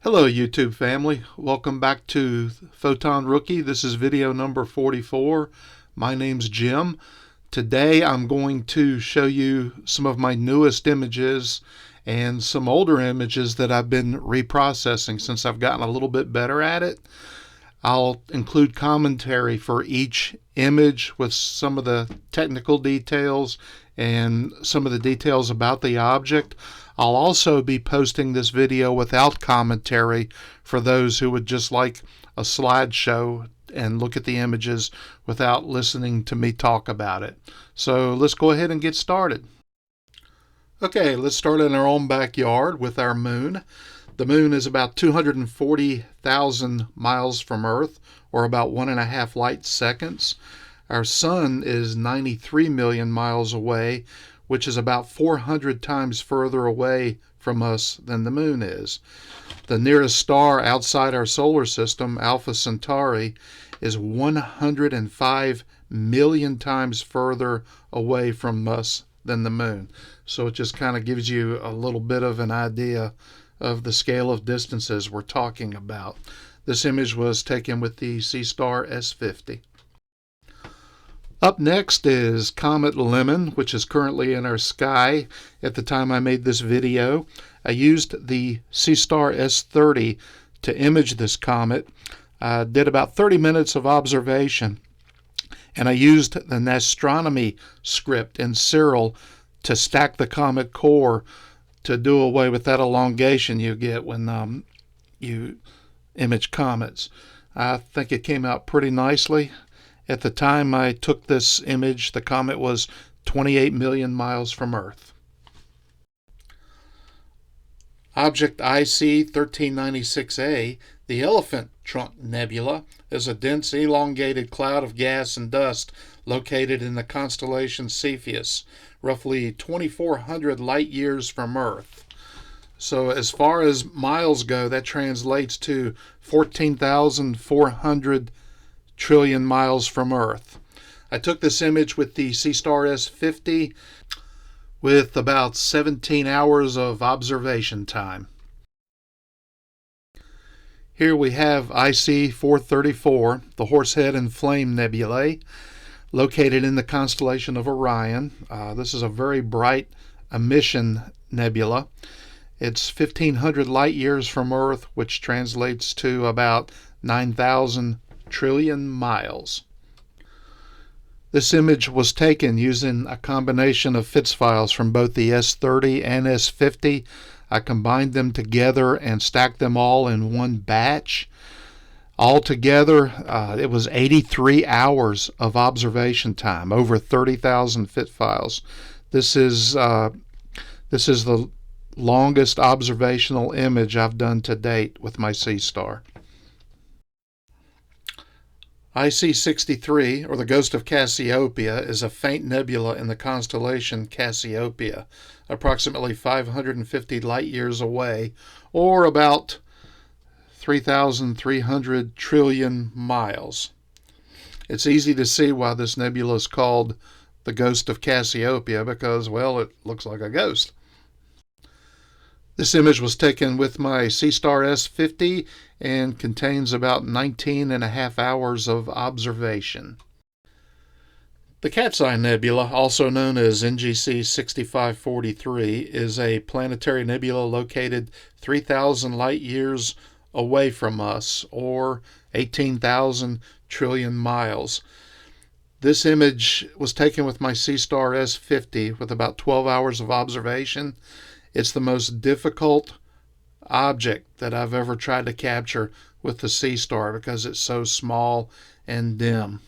Hello YouTube family, welcome back to Photon Rookie. This is video number 44. My name's Jim. Today I'm going to show you some of my newest images and some older images that I've been reprocessing since I've gotten a little bit better at it. I'll include commentary for each image with some of the technical details and some of the details about the object. I'll also be posting this video without commentary for those who would just like a slideshow and look at the images without listening to me talk about it. So let's go ahead and get started. Okay, let's start in our own backyard with our moon. The moon is about 240,000 miles from Earth, or about 1.5 light seconds. Our sun is 93 million miles away, which is about 400 times further away from us than the moon is. The nearest star outside our solar system, Alpha Centauri, is 105 million times further away from us than the moon. So it just kind of gives you a little bit of an idea of the scale of distances we're talking about. This image was taken with the Seestar S50. Up next is Comet Lemon, which is currently in our sky at the time I made this video. I used the Seestar S30 to image this comet. I did about 30 minutes of observation, and I used the astronomy script in Cyril to stack the comet core to do away with that elongation you get when you image comets. I think it came out pretty nicely. At the time I took this image, the comet was 28 million miles from Earth. Object IC 1396A, the Elephant Trunk Nebula, is a dense elongated cloud of gas and dust located in the constellation Cepheus, roughly 2,400 light years from Earth. So as far as miles go, that translates to 14,400 trillion miles from Earth. I took this image with the Seestar S50 with about 17 hours of observation time. Here we have IC 434, the Horsehead and Flame Nebulae, located in the constellation of Orion. This is a very bright emission nebula. It's 1,500 light years from Earth, which translates to about 9,000 trillion miles. This image was taken using a combination of FITS files from both the S30 and S50. I combined them together and stacked them all in one batch. Altogether, it was 83 hours of observation time, over 30,000 FIT files. This is the longest observational image I've done to date with my Seestar. IC63, or the Ghost of Cassiopeia, is a faint nebula in the constellation Cassiopeia, approximately 550 light years away, or about 3,300 trillion miles. It's easy to see why this nebula is called the Ghost of Cassiopeia, because, well, it looks like a ghost. This image was taken with my Seestar S50 and contains about 19.5 hours of observation. The Cat's Eye Nebula, also known as NGC 6543, is a planetary nebula located 3,000 light years away from us, or 18,000 trillion miles. This image was taken with my Seestar S50 with about 12 hours of observation. It's the most difficult object that I've ever tried to capture with the Seestar because it's so small and dim.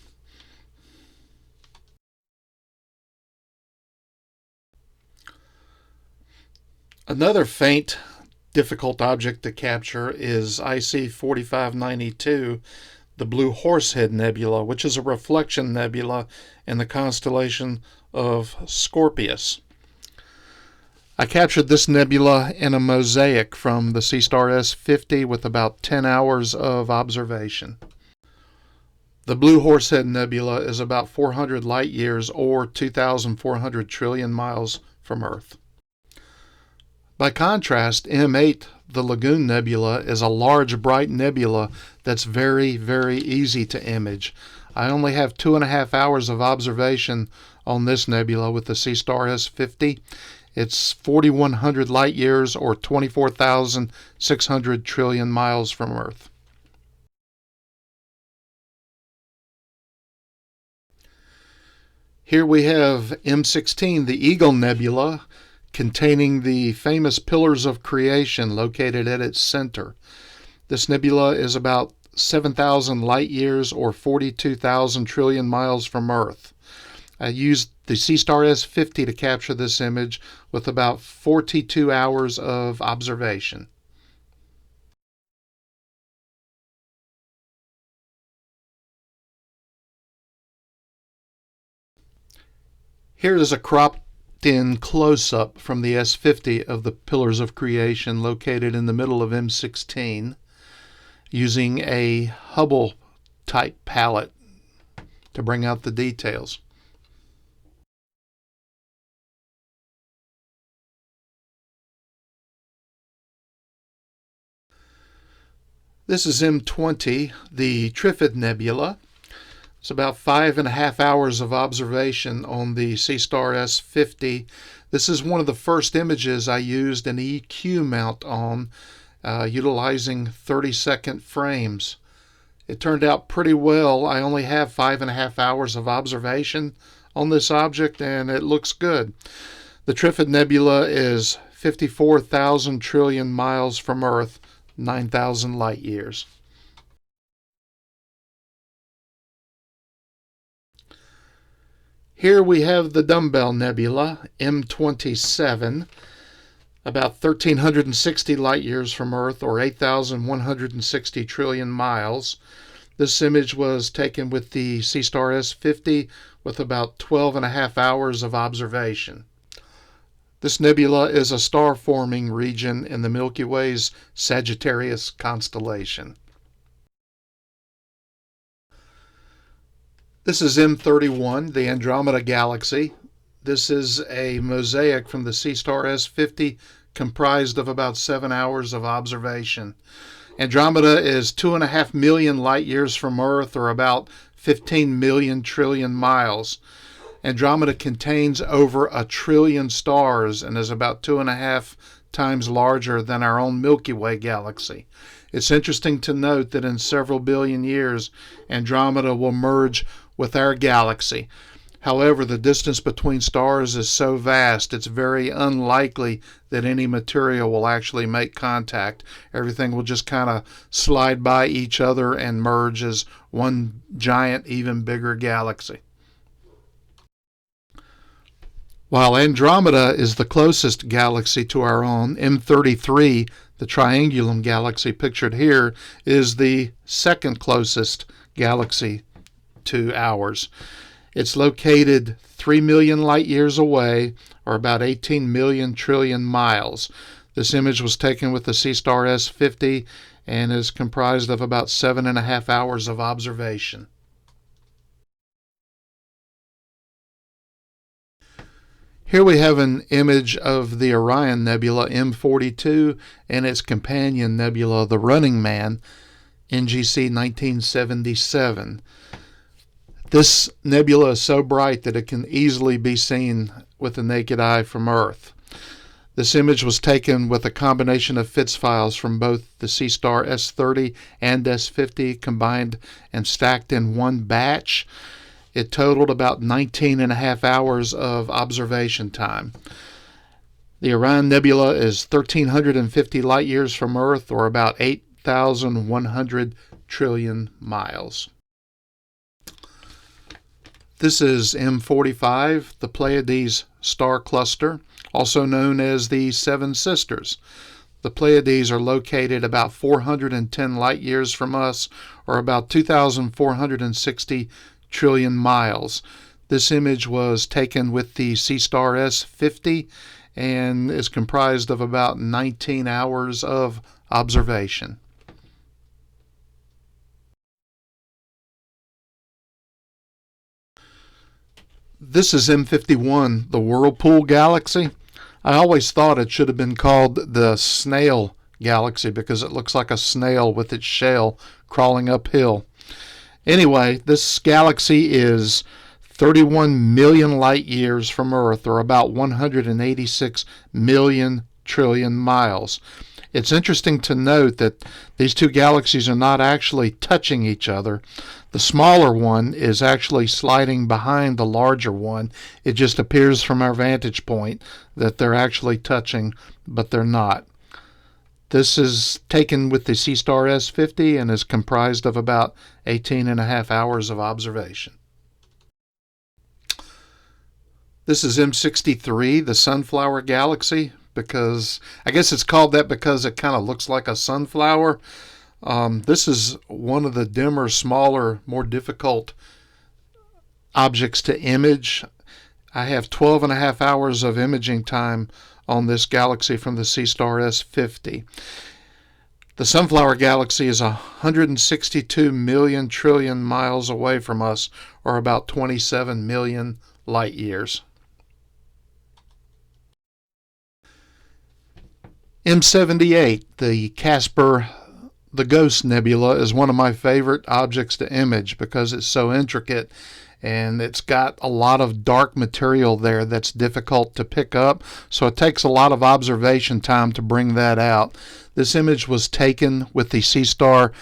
Another faint, difficult object to capture is IC 4592, the Blue Horsehead Nebula, which is a reflection nebula in the constellation of Scorpius. I captured this nebula in a mosaic from the Seestar S50 with about 10 hours of observation. The Blue Horsehead Nebula is about 400 light years, or 2,400 trillion miles from Earth. By contrast, M8, the Lagoon Nebula is a large, bright nebula that's very, very easy to image. I only have 2.5 hours of observation on this nebula with the Seestar S50. It's 4,100 light years, or 24,600 trillion miles from Earth. Here we have M16, the Eagle Nebula, containing the famous pillars of creation located at its center. This nebula is about 7,000 light years, or 42,000 trillion miles from Earth. I used the Seestar S50 to capture this image with about 42 hours of observation. Here is a cropped-in close-up from the S50 of the pillars of creation located in the middle of M16 using a Hubble-type palette to bring out the details. This is M20, the Trifid Nebula. It's about 5.5 hours of observation on the Seestar S50. This is one of the first images I used an EQ mount on, utilizing 30-second frames. It turned out pretty well. I only have 5.5 hours of observation on this object, and it looks good. The Trifid Nebula is 54,000 trillion miles from Earth, 9,000 light years. Here we have the Dumbbell Nebula, M27, about 1,360 light years from Earth, or 8,160 trillion miles. This image was taken with the Seestar S50 with about 12.5 hours of observation. This nebula is a star-forming region in the Milky Way's Sagittarius constellation. This is M31, the Andromeda Galaxy. This is a mosaic from the Seestar S50 comprised of about 7 hours of observation. Andromeda is 2.5 million light years from Earth, or about 15 million trillion miles. Andromeda contains over 1 trillion stars and is about 2.5 times larger than our own Milky Way galaxy. It's interesting to note that in several billion years, Andromeda will merge with our galaxy. However, the distance between stars is so vast, it's very unlikely that any material will actually make contact. Everything will just kind of slide by each other and merge as one giant, even bigger galaxy. While Andromeda is the closest galaxy to our own, M33, the Triangulum galaxy pictured here, is the second closest galaxy to ours. It's located 3 million light years away, or about 18 million trillion miles. This image was taken with the Seestar S50 and is comprised of about 7.5 hours of observation. Here we have an image of the Orion Nebula M42 and its companion nebula, the Running Man, NGC 1977. This nebula is so bright that it can easily be seen with the naked eye from Earth. This image was taken with a combination of FITS files from both the Seestar S30 and S50 combined and stacked in one batch. It totaled about 19.5 hours of observation time. The Orion Nebula is 1,350 light years from Earth, or about 8,100 trillion miles. This is M45, the Pleiades star cluster, also known as the Seven Sisters. The Pleiades are located about 410 light years from us, or about 2,460 trillion miles. This image was taken with the Seestar S50 and is comprised of about 19 hours of observation. This is M51, the Whirlpool Galaxy. I always thought it should have been called the Snail galaxy because it looks like a snail with its shell crawling uphill. Anyway, this galaxy is 31 million light years from Earth, or about 186 million trillion miles. It's interesting to note that these two galaxies are not actually touching each other. The smaller one is actually sliding behind the larger one. It just appears from our vantage point that they're actually touching, but they're not. This is taken with the Seestar S50 and is comprised of about 18.5 hours of observation. This is M63, the Sunflower Galaxy, because I guess it's called that because it kind of looks like a sunflower. This is one of the dimmer, smaller, more difficult objects to image. I have 12.5 hours of imaging time on this galaxy from the Seestar S50. The Sunflower Galaxy is 162 million trillion miles away from us, or about 27 million light years. M78, the Casper the Ghost Nebula, is one of my favorite objects to image because it's so intricate and it's got a lot of dark material there that's difficult to pick up, so it takes a lot of observation time to bring that out. This image was taken with the Seestar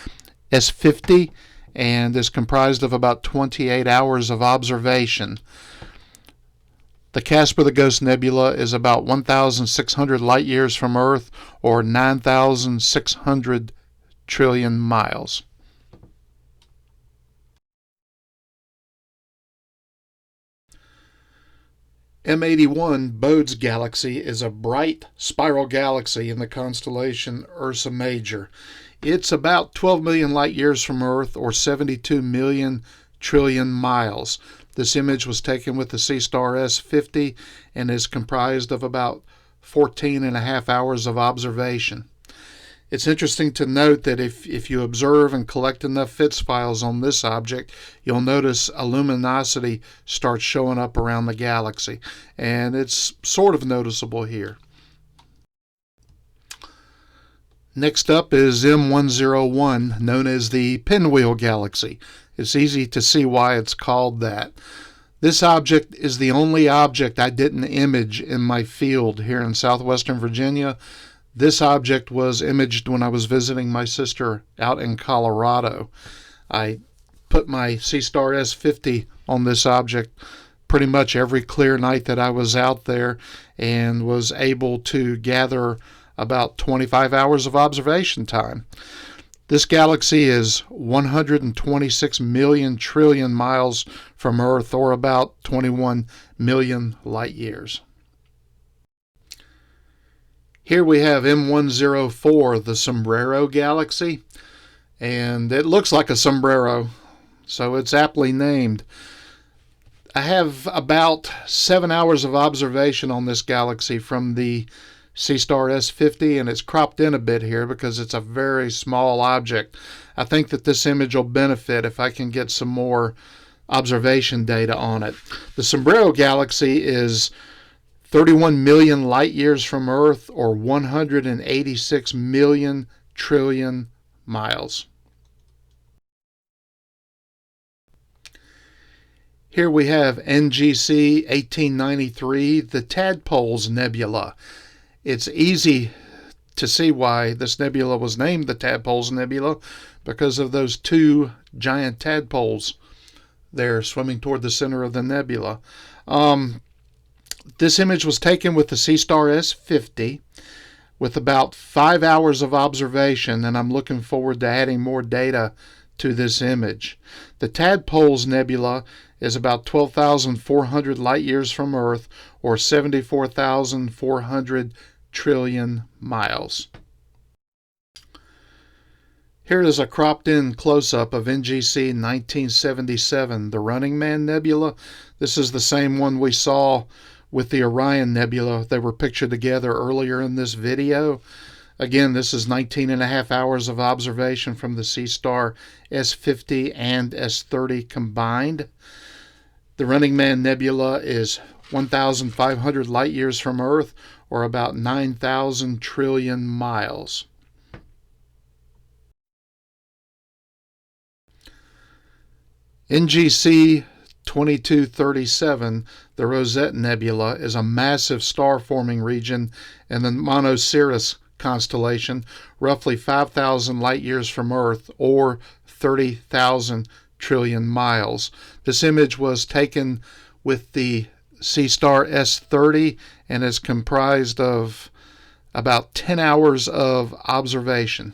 S50 and is comprised of about 28 hours of observation. The Casper the Ghost Nebula is about 1,600 light years from Earth, or 9,600 trillion miles. M81 Bode's Galaxy is a bright spiral galaxy in the constellation Ursa Major. It's about 12 million light years from Earth, or 72 million trillion miles. This image was taken with the Seestar S50 and is comprised of about 14.5 hours of observation. It's interesting to note that if you observe and collect enough FITS files on this object, you'll notice a luminosity starts showing up around the galaxy, and it's sort of noticeable here. Next up is M101, known as the Pinwheel Galaxy. It's easy to see why it's called that. This object is the only object I didn't image in my field here in southwestern Virginia. This object was imaged when I was visiting my sister out in Colorado. I put my Seestar S50 on this object pretty much every clear night that I was out there and was able to gather about 25 hours of observation time. This galaxy is 126 million trillion miles from Earth, or about 21 million light years. Here we have M104, the Sombrero Galaxy, and it looks like a sombrero, so it's aptly named. I have about 7 hours of observation on this galaxy from the Seestar S50, and it's cropped in a bit here because it's a very small object. I think that this image will benefit if I can get some more observation data on it. The Sombrero Galaxy is 31 million light years from Earth, or 186 million trillion miles. Here we have NGC 1893, the Tadpoles Nebula. It's easy to see why this nebula was named the Tadpoles Nebula, because of those two giant tadpoles there swimming toward the center of the nebula. This image was taken with the Seestar S50 with about 5 hours of observation, and I'm looking forward to adding more data to this image. The Tadpoles Nebula is about 12,400 light years from Earth, or 74,400 trillion miles. Here is a cropped in close-up of NGC 1977, the Running Man Nebula. This is the same one we saw with the Orion Nebula. They were pictured together earlier in this video. Again, this is 19.5 hours of observation from the Seestar S50 and S30 combined. The Running Man Nebula is 1,500 light years from Earth, or about 9,000 trillion miles. NGC 2237, the Rosette Nebula, is a massive star-forming region in the Mosaics constellation, roughly 5,000 light-years from Earth, or 30,000 trillion miles. This image was taken with the Seestar S30 and is comprised of about 10 hours of observation.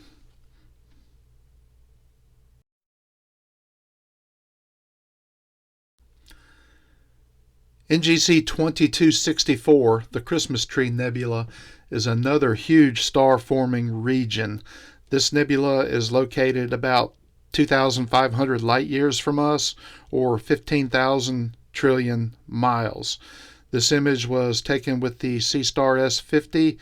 NGC 2264, the Christmas Tree Nebula, is another huge star-forming region. This nebula is located about 2,500 light-years from us, or 15,000 trillion miles. This image was taken with the Seestar S50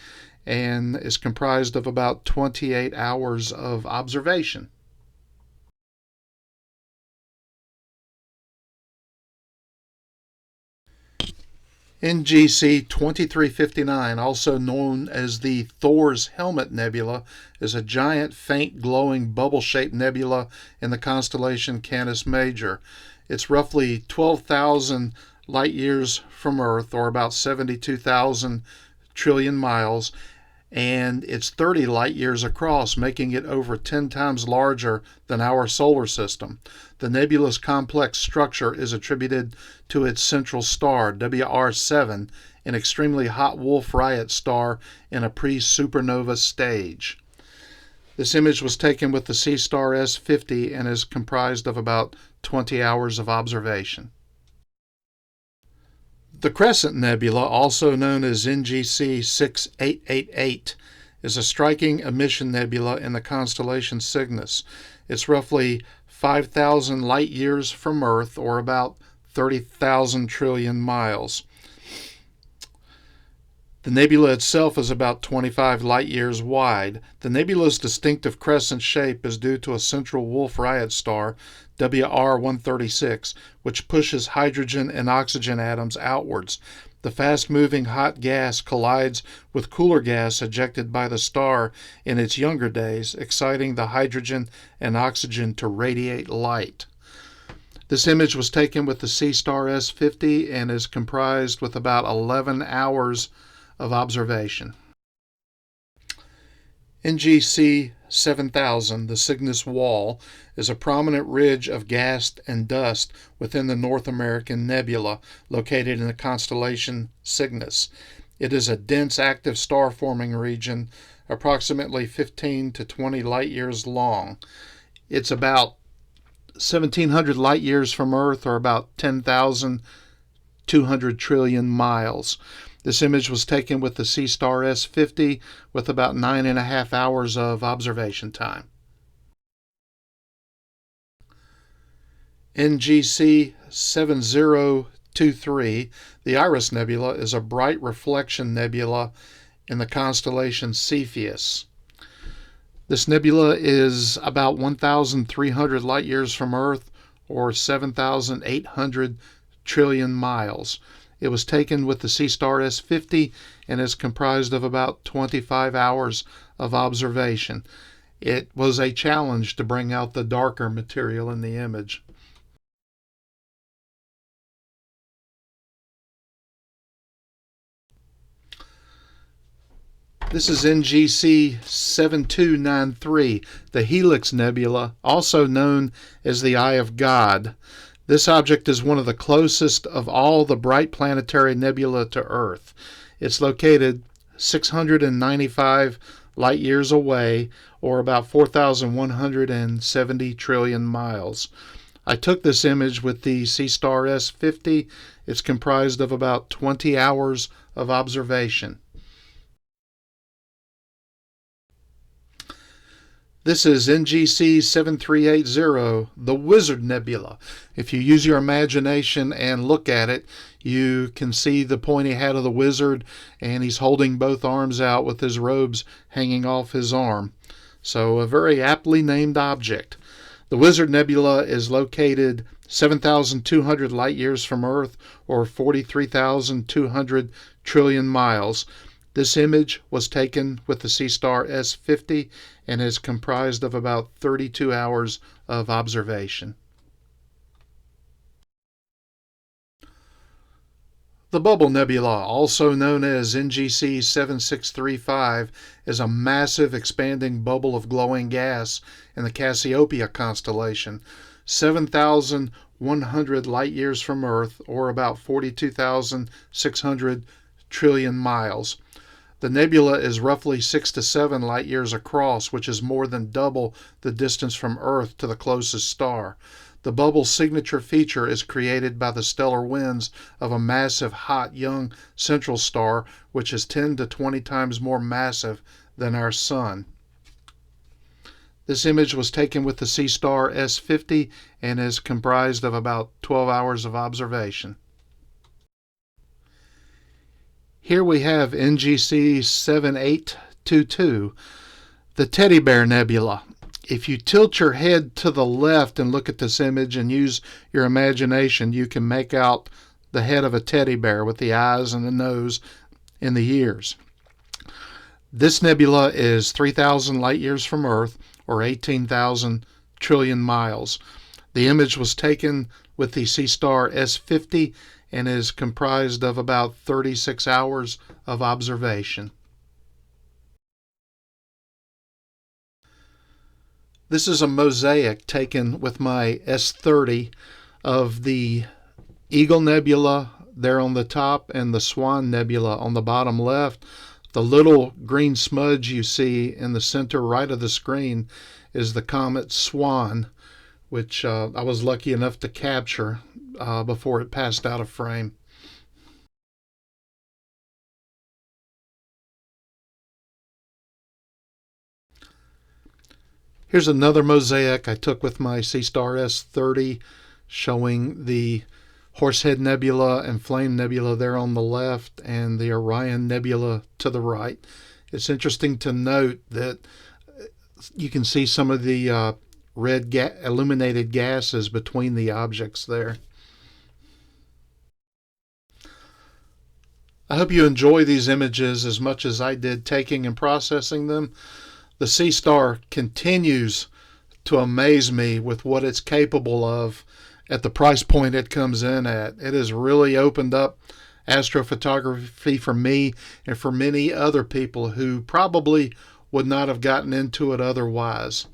and is comprised of about 28 hours of observation. NGC 2359, also known as the Thor's Helmet Nebula, is a giant, faint, glowing, bubble-shaped nebula in the constellation Canis Major. It's roughly 12,000 light-years from Earth, or about 72,000 trillion miles, and it's 30 light-years across, making it over 10 times larger than our solar system. The nebula's complex structure is attributed to its central star, WR7, an extremely hot Wolf-Rayet star in a pre-supernova stage. This image was taken with the Seestar S50 and is comprised of about 20 hours of observation. The Crescent Nebula, also known as NGC 6888, is a striking emission nebula in the constellation Cygnus. It's roughly 5,000 light-years from Earth, or about 30,000 trillion miles. The nebula itself is about 25 light-years wide. The nebula's distinctive crescent shape is due to a central Wolf-Rayet star, WR136, which pushes hydrogen and oxygen atoms outwards. The fast-moving hot gas collides with cooler gas ejected by the star in its younger days, exciting the hydrogen and oxygen to radiate light. This image was taken with the Seestar S50 and is comprised with about 11 hours of observation. NGC 7000, the Cygnus Wall, is a prominent ridge of gas and dust within the North American Nebula, located in the constellation Cygnus. It is a dense, active star-forming region, approximately 15 to 20 light-years long. It's about 1,700 light-years from Earth, or about 10,200 trillion miles. This image was taken with the Seestar S50 with about 9.5 hours of observation time. NGC 7023, the Iris Nebula, is a bright reflection nebula in the constellation Cepheus. This nebula is about 1,300 light-years from Earth, or 7,800 trillion miles. It was taken with the Seestar S50 and is comprised of about 25 hours of observation. It was a challenge to bring out the darker material in the image. This is NGC 7293, the Helix Nebula, also known as the Eye of God. This object is one of the closest of all the bright planetary nebula to Earth. It's located 695 light-years away, or about 4,170 trillion miles. I took this image with the Seestar S50. It's comprised of about 20 hours of observation. This is NGC 7380, the Wizard Nebula. If you use your imagination and look at it, you can see the pointy hat of the wizard, and he's holding both arms out with his robes hanging off his arm. So a very aptly named object. The Wizard Nebula is located 7,200 light-years from Earth, or 43,200 trillion miles. This image was taken with the Seestar S50 and is comprised of about 32 hours of observation. The Bubble Nebula, also known as NGC 7635, is a massive expanding bubble of glowing gas in the Cassiopeia constellation, 7,100 light years from Earth, or about 42,600 trillion miles. The nebula is roughly 6 to 7 light years across, which is more than double the distance from Earth to the closest star. The bubble's signature feature is created by the stellar winds of a massive, hot, young central star, which is 10 to 20 times more massive than our Sun. This image was taken with the Seestar S50 and is comprised of about 12 hours of observation. Here we have NGC 7822, the Teddy Bear Nebula. If you tilt your head to the left and look at this image and use your imagination, you can make out the head of a teddy bear with the eyes and the nose and the ears. This nebula is 3,000 light years from Earth, or 18,000 trillion miles. The image was taken with the Seestar S50 and is comprised of about 36 hours of observation. This is a mosaic taken with my S30 of the Eagle Nebula there on the top and the Swan Nebula on the bottom left. The little green smudge you see in the center right of the screen is the comet Swan, which I was lucky enough to capture before it passed out of frame. Here's another mosaic I took with my Seestar S30 showing the Horsehead Nebula and Flame Nebula there on the left and the Orion Nebula to the right. It's interesting to note that you can see some of the red illuminated gases between the objects there. I hope you enjoy these images as much as I did taking and processing them. The Seestar continues to amaze me with what it's capable of at the price point it comes in at. It has really opened up astrophotography for me and for many other people who probably would not have gotten into it otherwise.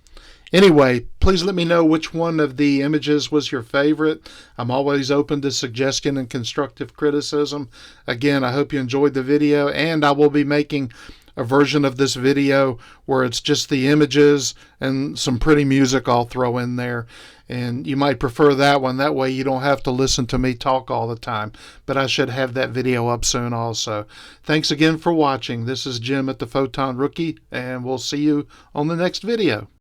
Anyway, please let me know which one of the images was your favorite. I'm always open to suggestion and constructive criticism. Again, I hope you enjoyed the video, and I will be making a version of this video where it's just the images and some pretty music I'll throw in there. And you might prefer that one. That way you don't have to listen to me talk all the time. But I should have that video up soon also. Thanks again for watching. This is Jim at the Photon Rookie, and we'll see you on the next video.